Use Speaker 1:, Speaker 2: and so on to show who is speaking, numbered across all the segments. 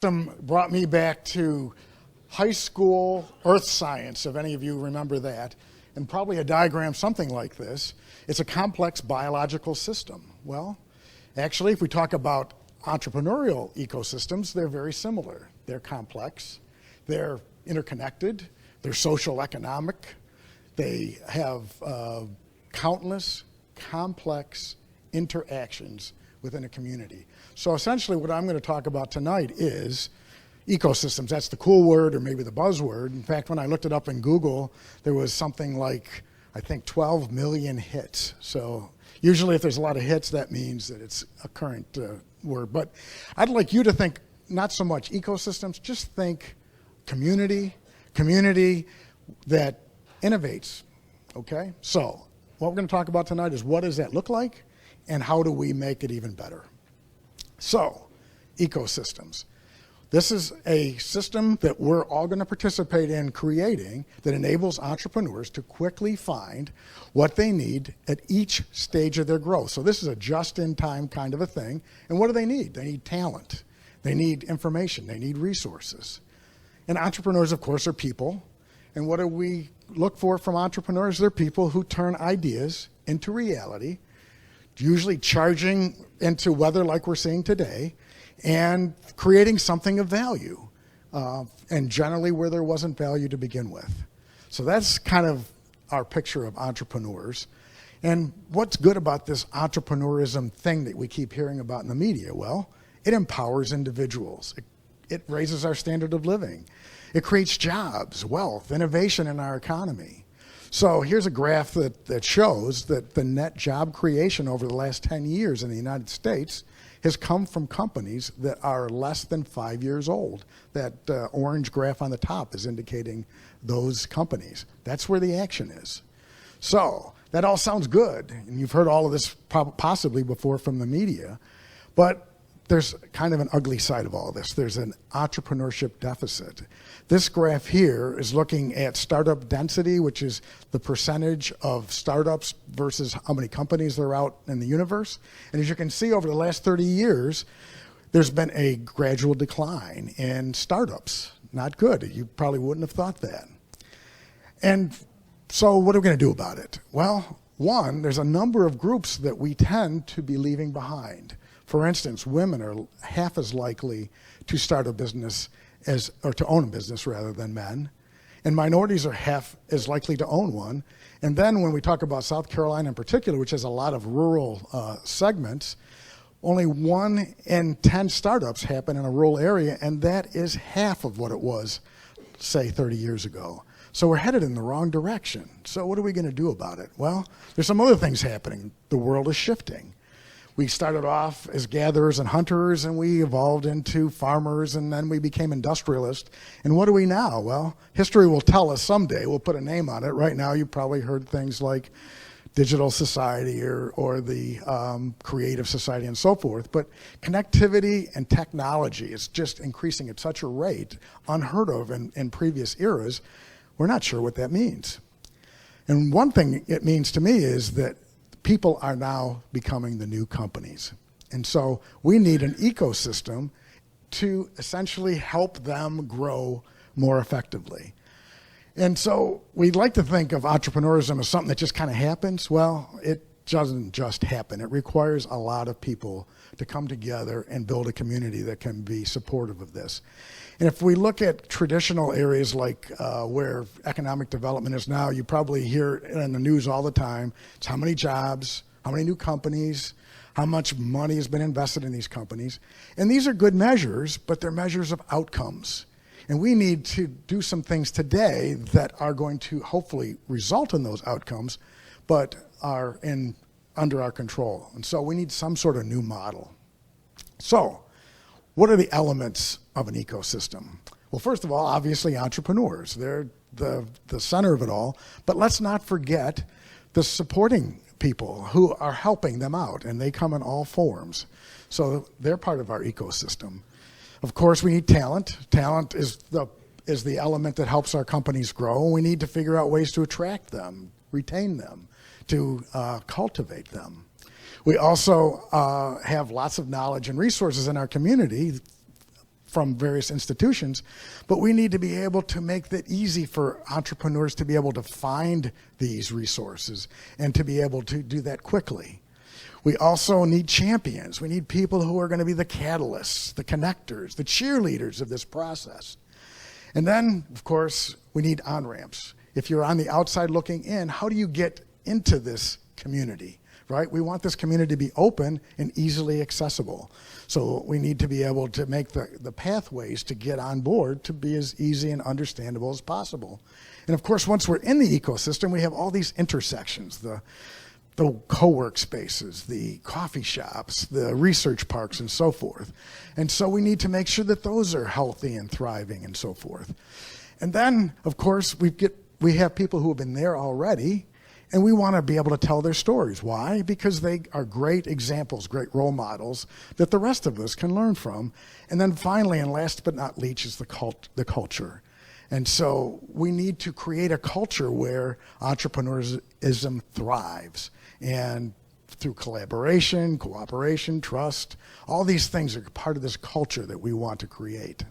Speaker 1: Brought me back to high school earth science, if any of you remember that, and probably a diagram something like this. It's a complex biological system. Well, actually, if we talk about entrepreneurial ecosystems, they're very similar. They're complex, they're interconnected, they're social economic, they have countless complex interactions within a community. So essentially what I'm going to talk about tonight is ecosystems. That's the cool word, or maybe the buzzword. In fact, when I looked it up in Google, there was something like, I think, 12 million hits. So usually if there's a lot of hits, that means that it's a current word. But I'd like you to think not so much ecosystems, just think community that innovates, okay? So what we're going to talk about tonight is what does that look like and how do we make it even better? So, ecosystems. This is a system that we're all going to participate in creating that enables entrepreneurs to quickly find what they need at each stage of their growth. So this is a just-in-time kind of a thing. And what do they need? They need talent. They need information. They need resources. And entrepreneurs, of course, are people. And what do we look for from entrepreneurs? They're people who turn ideas into reality, usually charging into weather like we're seeing today, and creating something of value, and generally where there wasn't value to begin with. So that's kind of our picture of entrepreneurs. And what's good about this entrepreneurism thing that we keep hearing about in the media? Well, it empowers individuals. It raises our standard of living. It creates jobs, wealth, innovation in our economy. So here's a graph that shows that the net job creation over the last 10 years in the United States has come from companies that are less than 5 years old. That orange graph on the top is indicating those companies. That's where the action is. So that all sounds good, and you've heard all of this possibly before from the media, but there's kind of an ugly side of all this. There's an entrepreneurship deficit. This graph here is looking at startup density, which is the percentage of startups versus how many companies there are out in the universe. And as you can see, over the last 30 years, there's been a gradual decline in startups. Not good. You probably wouldn't have thought that. And so what are we going to do about it? Well, one, there's a number of groups that we tend to be leaving behind. For instance, women are half as likely to start a business or to own a business rather than men. And minorities are half as likely to own one. And then when we talk about South Carolina in particular, which has a lot of rural segments, only 1 in 10 startups happen in a rural area, and that is half of what it was, say, 30 years ago. So we're headed in the wrong direction. So what are we going to do about it? Well, there's some other things happening. The world is shifting. We started off as gatherers and hunters, and we evolved into farmers, and then we became industrialists. And what are we now? Well, history will tell us someday. We'll put a name on it. Right now, you've probably heard things like digital society or the creative society and so forth. But connectivity and technology is just increasing at such a rate, unheard of in previous eras. We're not sure what that means. And one thing it means to me is that people are now becoming the new companies. And so we need an ecosystem to essentially help them grow more effectively. And so we'd like to think of entrepreneurism as something that just kind of happens. Well, it doesn't just happen. It requires a lot of people to come together and build a community that can be supportive of this. And if we look at traditional areas like where economic development is now, you probably hear in the news all the time, it's how many jobs, how many new companies, how much money has been invested in these companies. And these are good measures, but they're measures of outcomes. And we need to do some things today that are going to hopefully result in those outcomes, but are under our control. And so we need some sort of new model. So what are the elements of an ecosystem? Well, first of all, obviously entrepreneurs. They're the center of it all. But let's not forget the supporting people who are helping them out, and they come in all forms. So they're part of our ecosystem. Of course, we need talent. Talent is the element that helps our companies grow. We need to figure out ways to attract them, retain them, to cultivate them. We also have lots of knowledge and resources in our community from various institutions, but we need to be able to make that easy for entrepreneurs to be able to find these resources and to be able to do that quickly. We also need champions. We need people who are going to be the catalysts, the connectors, the cheerleaders of this process. And then, of course, we need on-ramps. If you're on the outside looking in, how do you get into this community, right? We want this community to be open and easily accessible. So we need to be able to make the pathways to get on board to be as easy and understandable as possible. And of course, once we're in the ecosystem, we have all these intersections, the co-work spaces, the coffee shops, the research parks, and so forth. And so we need to make sure that those are healthy and thriving and so forth. And then, of course, we have people who have been there already, and we want to be able to tell their stories. Why? Because they are great examples, great role models that the rest of us can learn from. And then finally, and last but not least, is the culture. And so we need to create a culture where entrepreneurism thrives. And through collaboration, cooperation, trust, all these things are part of this culture that we want to create.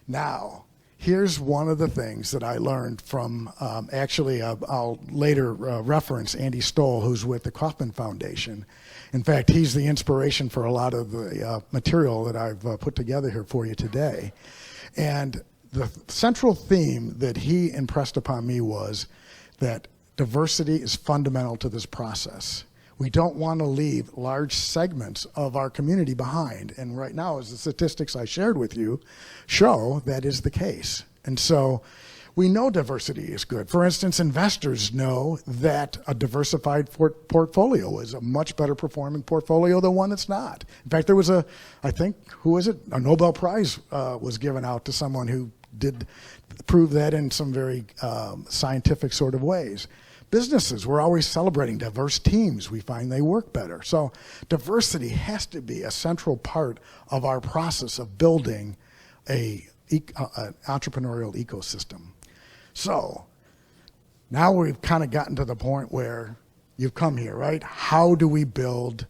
Speaker 1: Now, here's one of the things that I learned from, I'll later reference Andy Stoll, who's with the Kauffman Foundation. In fact, he's the inspiration for a lot of the material that I've put together here for you today. And the central theme that he impressed upon me was that diversity is fundamental to this process. We don't want to leave large segments of our community behind. And right now, as the statistics I shared with you show, that is the case. And so we know diversity is good. For instance, investors know that a diversified portfolio is a much better performing portfolio than one that's not. In fact, there was a Nobel Prize was given out to someone who did prove that in some very scientific sort of ways. Businesses, we're always celebrating diverse teams. We find they work better. So diversity has to be a central part of our process of building an entrepreneurial ecosystem. So now we've kind of gotten to the point where you've come here, right? How do we build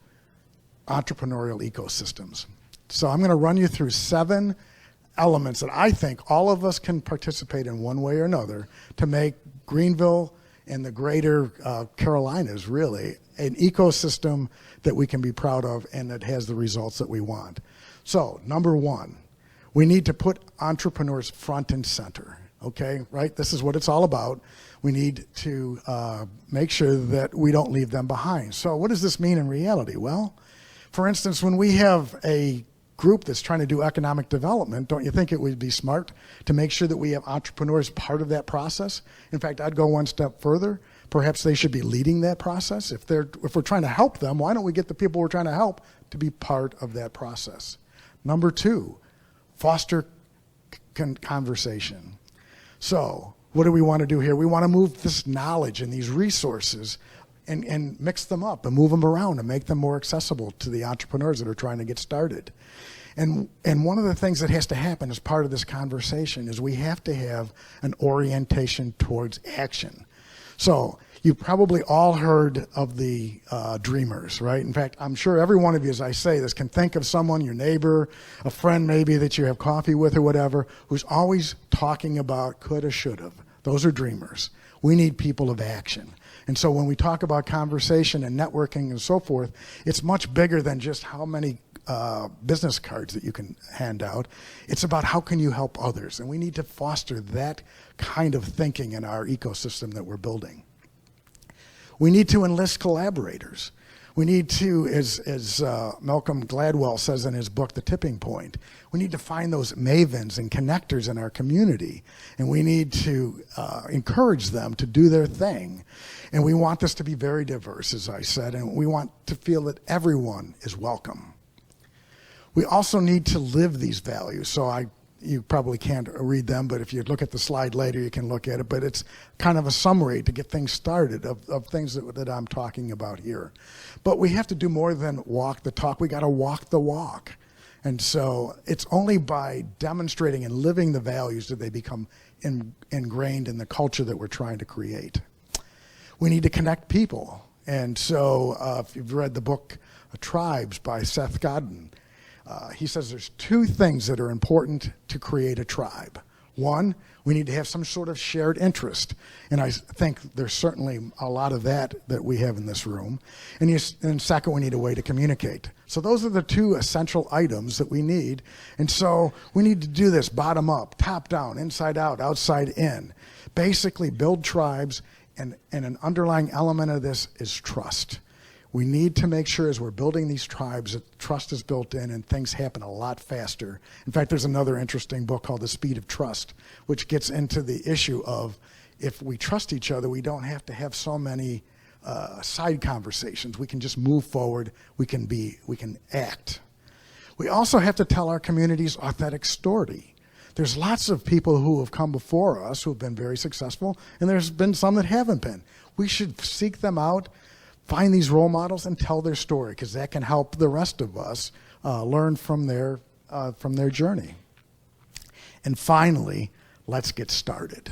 Speaker 1: entrepreneurial ecosystems? So I'm going to run you through 7 elements that I think all of us can participate in one way or another to make Greenville and the greater Carolinas really an ecosystem that we can be proud of and that has the results that we want. So number 1, we need to put entrepreneurs front and center, okay, right? This is what it's all about. We need to make sure that we don't leave them behind. So what does this mean in reality? Well, for instance, when we have a group that's trying to do economic development, don't you think it would be smart to make sure that we have entrepreneurs part of that process? In fact, I'd go one step further. Perhaps they should be leading that process. If we're trying to help them, why don't we get the people we're trying to help to be part of that process? Number 2, foster conversation. So what do we want to do here? We want to move this knowledge and these resources and mix them up and move them around and make them more accessible to the entrepreneurs that are trying to get started. And one of the things that has to happen as part of this conversation is we have to have an orientation towards action. So you've probably all heard of the dreamers, right? In fact, I'm sure every one of you, as I say this, can think of someone, your neighbor, a friend maybe that you have coffee with or whatever, who's always talking about coulda, shoulda. Those are dreamers. We need people of action. And so when we talk about conversation and networking and so forth, it's much bigger than just how many business cards that you can hand out. It's about how can you help others. And we need to foster that kind of thinking in our ecosystem that we're building. We need to enlist collaborators. We need to, as Malcolm Gladwell says in his book, The Tipping Point, we need to find those mavens and connectors in our community, and we need to encourage them to do their thing. And we want this to be very diverse, as I said, and we want to feel that everyone is welcome. We also need to live these values. So you probably can't read them, but if you look at the slide later, you can look at it. But it's kind of a summary to get things started of things that I'm talking about here. But we have to do more than walk the talk. We got to walk the walk. And so it's only by demonstrating and living the values that they become ingrained in the culture that we're trying to create. We need to connect people. And so if you've read the book Tribes by Seth Godin, He says there's two things that are important to create a tribe. One, we need to have some sort of shared interest. And I think there's certainly a lot of that we have in this room. And second, we need a way to communicate. So those are the two essential items that we need. And so we need to do this bottom up, top down, inside out, outside in. Basically build tribes, and an underlying element of this is trust. We need to make sure as we're building these tribes that trust is built in and things happen a lot faster. In fact, there's another interesting book called The Speed of Trust, which gets into the issue of if we trust each other, we don't have to have so many side conversations. We can just move forward. We can act. We also have to tell our communities authentic story. There's lots of people who have come before us who have been very successful, and there's been some that haven't been. We should seek them out, find these role models, and tell their story, because that can help the rest of us learn from their journey. And finally, let's get started.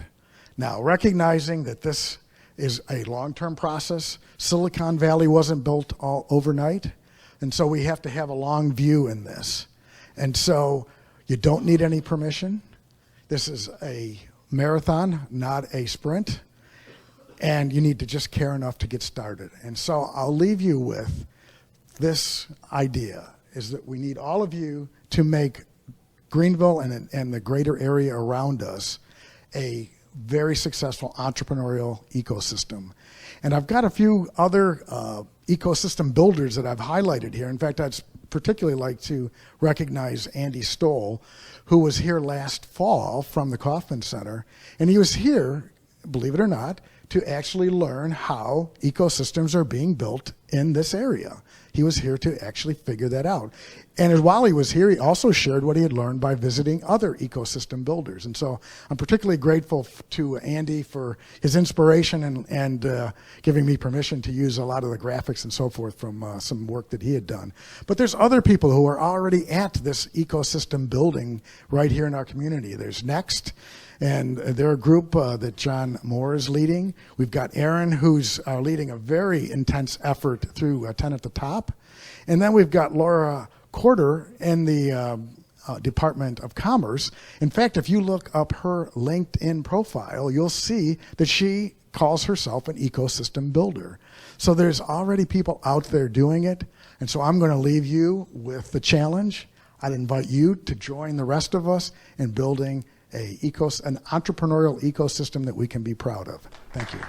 Speaker 1: Now, recognizing that this is a long-term process, Silicon Valley wasn't built all overnight, and so we have to have a long view in this. And so you don't need any permission. This is a marathon, not a sprint. And you need to just care enough to get started. And so I'll leave you with this idea, is that we need all of you to make Greenville and the greater area around us a very successful entrepreneurial ecosystem. And I've got a few other ecosystem builders that I've highlighted here. In fact, I'd particularly like to recognize Andy Stoll, who was here last fall from the Kauffman Center. And he was here, believe it or not, to actually learn how ecosystems are being built in this area. He was here to actually figure that out. And while he was here, he also shared what he had learned by visiting other ecosystem builders. And so I'm particularly grateful to Andy for his inspiration and giving me permission to use a lot of the graphics and so forth from some work that he had done. But there's other people who are already at this ecosystem building right here in our community. There's Next, and they're a group that John Moore is leading. We've got Aaron, who's leading a very intense effort through 10 at the Top. And then we've got Laura Corder in the Department of Commerce. In fact, if you look up her LinkedIn profile, you'll see that she calls herself an ecosystem builder. So there's already people out there doing it. And so I'm going to leave you with the challenge. I'd invite you to join the rest of us in building an entrepreneurial ecosystem that we can be proud of. Thank you.